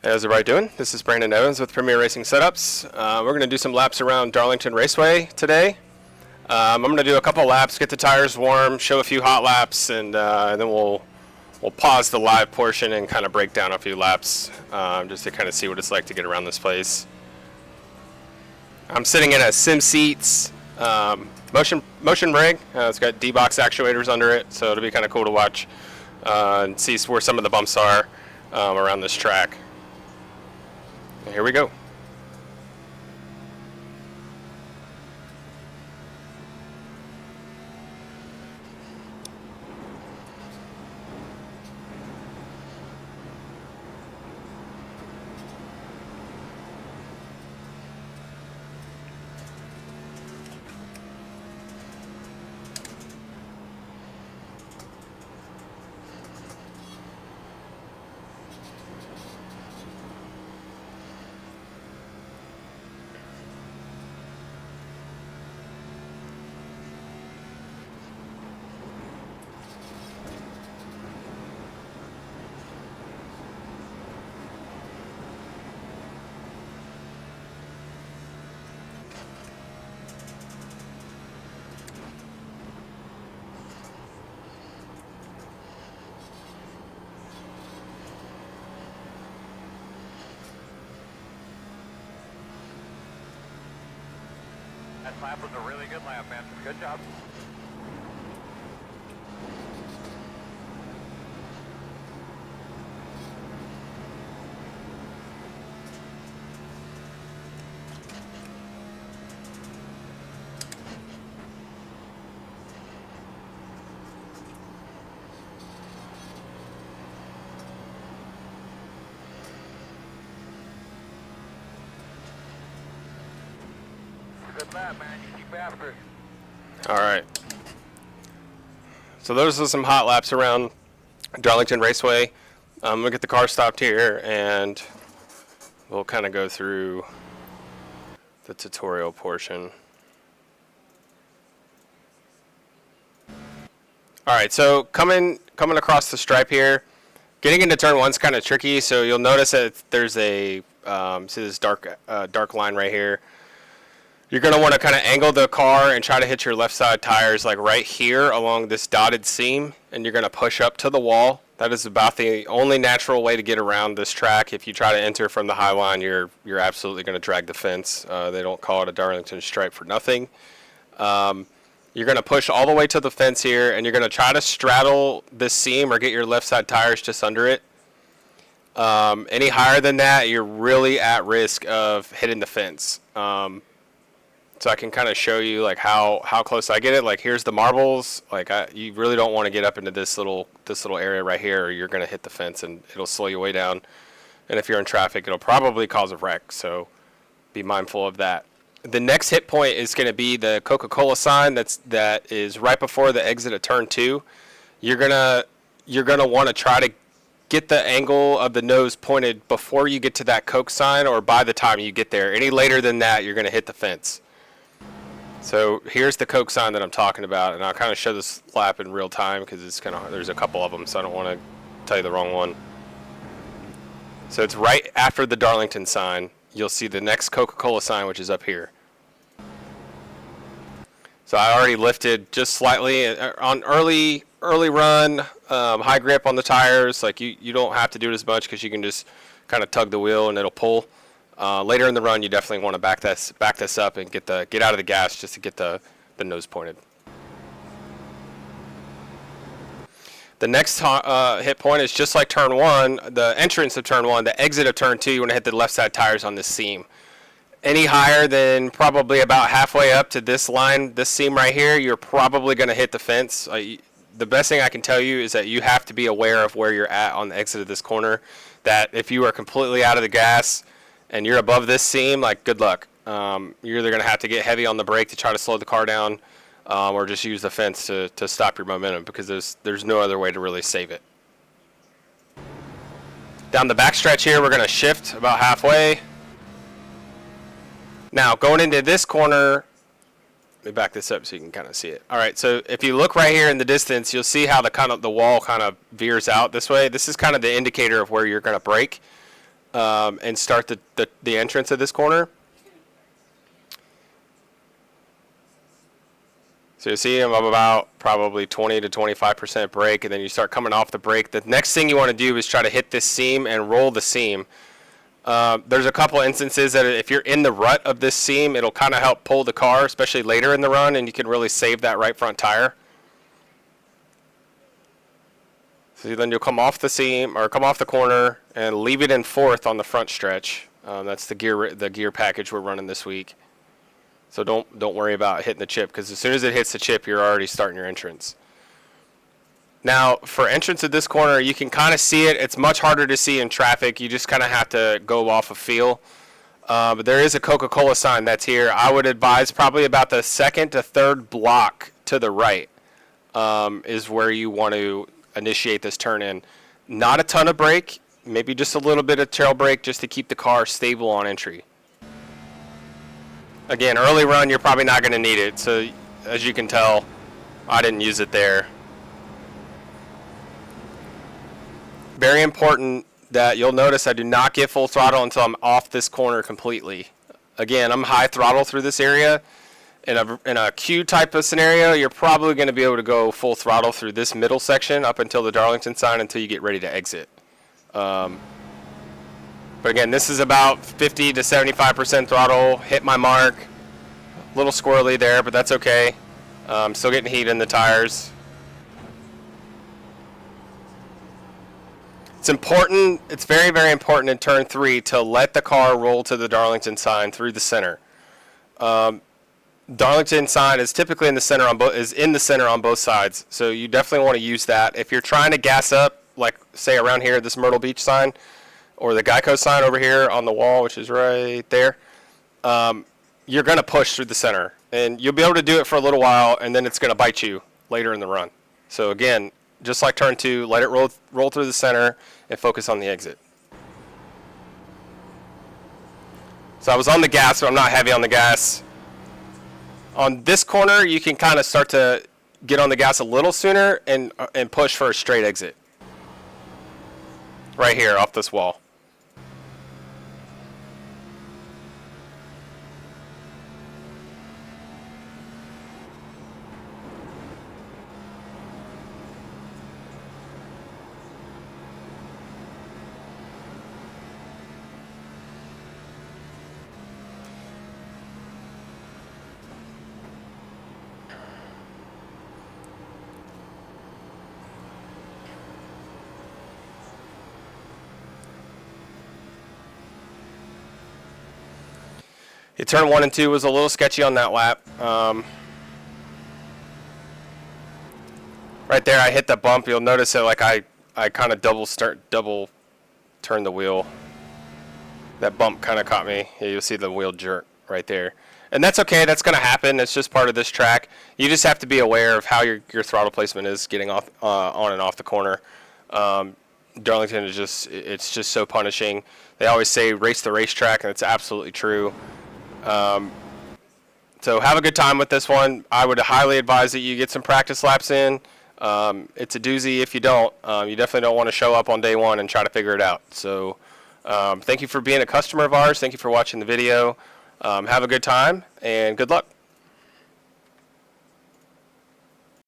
How's everybody doing? This is Brandon Evans with Premier Racing Setups. We're going to do some laps around Darlington Raceway today. I'm going to do a couple laps, get the tires warm, show a few hot laps, and then we'll pause the live portion and kind of break down a few laps just to kind of see what it's like to get around this place. I'm sitting in a Sim Seats motion rig. It's got D-box actuators under it, so it'll be kind of cool to watch and see where some of the bumps are around this track. Here we go. That lap was a really good lap, man. Good job. Good lap, man. You keep after it. All right. So those are some hot laps around Darlington Raceway. I'm gonna get the car stopped here, and we'll kind of go through the tutorial portion. All right. So coming across the stripe here, getting into turn one's kind of tricky. So you'll notice that there's a see this dark line right here. You're going to want to kind of angle the car and try to hit your left side tires like right here along this dotted seam, and you're going to push up to the wall. That is about the only natural way to get around this track. If you try to enter from the high line, you're absolutely going to drag the fence. They don't call it a Darlington stripe for nothing. You're going to push all the way to the fence here, and you're going to try to straddle this seam or get your left side tires just under it. Any higher than that, you're really at risk of hitting the fence. So I can kind of show you like how close I get it. Like here's the marbles. Like you really don't want to get up into this little area right here, or you're going to hit the fence and it'll slow you way down. And if you're in traffic, it'll probably cause a wreck. So be mindful of that. The next hit point is going to be the Coca-Cola sign that is right before the exit of turn 2. You're gonna want to try to get the angle of the nose pointed before you get to that Coke sign, or by the time you get there. Any later than that, you're going to hit the fence. So here's the Coke sign that I'm talking about, and I'll kind of show this lap in real time because it's there's a couple of them, so I don't want to tell you the wrong one. So it's right after the Darlington sign. You'll see the next Coca-Cola sign, which is up here. So I already lifted just slightly on early run, high grip on the tires. Like you don't have to do it as much because you can just kind of tug the wheel and it'll pull. Later in the run, you definitely want to back this up and get out of the gas just to get the nose pointed. The next hit point is just like turn 1, the entrance of turn 1, the exit of turn 2. You want to hit the left side tires on this seam. Any higher than probably about halfway up to this line, this seam right here, you're probably going to hit the fence. The best thing I can tell you is that you have to be aware of where you're at on the exit of this corner. That if you are completely out of the gas and you're above this seam, like good luck. You're either going to have to get heavy on the brake to try to slow the car down, or just use the fence to stop your momentum, because there's no other way to really save it. Down the backstretch here, we're going to shift about halfway. Now, going into this corner, let me back this up so you can kind of see it. All right, so if you look right here in the distance, you'll see how the wall kind of veers out this way. This is kind of the indicator of where you're going to brake. and start the entrance of this corner. So you see I'm about probably 20 to 25% brake, and then you start coming off the brake. The next thing you want to do is try to hit this seam and roll the seam. There's a couple instances that if you're in the rut of this seam, it'll kind of help pull the car, especially later in the run, and you can really save that right front tire. So then you'll come off the seam or come off the corner and leave it in fourth on the front stretch. That's the gear package we're running this week. So don't worry about hitting the chip, because as soon as it hits the chip, you're already starting your entrance. Now, for entrance at this corner, you can kind of see it. It's much harder to see in traffic. You just kind of have to go off of feel. But there is a Coca-Cola sign that's here. I would advise probably about the second to third block to the right is where you want to initiate this turn in. Not a ton of brake, maybe just a little bit of tail brake just to keep the car stable on entry. Again, early run, you're probably not going to need it. So as you can tell, I didn't use it there. Very important that you'll notice I do not get full throttle until I'm off this corner completely. Again, I'm high throttle through this area. In a Q type of scenario, you're probably going to be able to go full throttle through this middle section up until the Darlington sign until you get ready to exit. But again, this is about 50 to 75% throttle. Hit my mark. A little squirrely there, but that's okay. Still getting heat in the tires. It's important. It's very, very important in turn 3 to let the car roll to the Darlington sign through the center. Darlington sign is typically in the center on both sides, so you definitely want to use that. If you're trying to gas up, like say around here, this Myrtle Beach sign, or the Geico sign over here on the wall, which is right there, you're going to push through the center. And you'll be able to do it for a little while, and then it's going to bite you later in the run. So again, just like turn 2, let it roll through the center and focus on the exit. So I was on the gas, but I'm not heavy on the gas. On this corner, you can kind of start to get on the gas a little sooner and push for a straight exit. Right here off this wall. Turn 1 and 2 was a little sketchy on that lap. Right there, I hit the bump. You'll notice that like I kind of double turn the wheel. That bump kind of caught me. Yeah, you'll see the wheel jerk right there. And that's okay. That's going to happen. It's just part of this track. You just have to be aware of how your throttle placement is getting off on and off the corner. Darlington is it's just so punishing. They always say race the racetrack, and it's absolutely true. So have a good time with this one. I would highly advise that you get some practice laps in. It's a doozy if you don't. You definitely don't want to show up on day 1 and try to figure it out. So thank you for being a customer of ours. Thank you for watching the video. Have a good time and good luck.